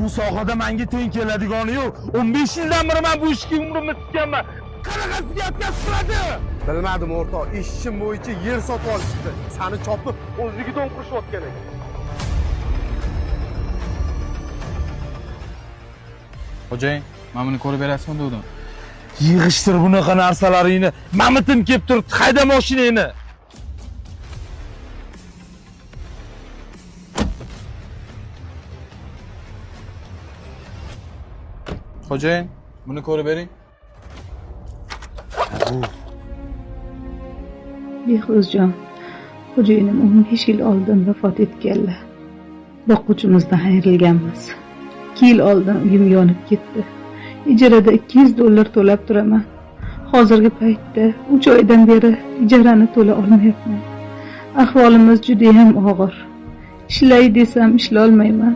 Bu sohada menga teng keladigani yo'q. 15 yildan beri men bu ishga umrimni tutganman. Qanaqasiga atkazib qiladi? Bilmadim o'rtoq, ishim bo'yicha yer sotib olishdi. Seni chopib o'zligidan qurishayotgan ekan. Xo'jayin, men buni ko'rib berasizmi dedim. Yig'ishtir bunaqa narsalaringni. Mamitim kelib turibdi, hayda mashinangni. Xo'jayin, buni ko'rib bering. Behruzjon, xo'jayinim 15 yil oldin vafot etganlar. Boquvchimizdan ayrilganmiz. 2 yil oldin uyim yonib ketdi. Ijarada $200 to'lab turaman. Hozirgi paytda 3 oydan beri ijarani to'la olmayapman. Ahvolimiz juda ham og'ir. Ishlay desam ishlay olmayman.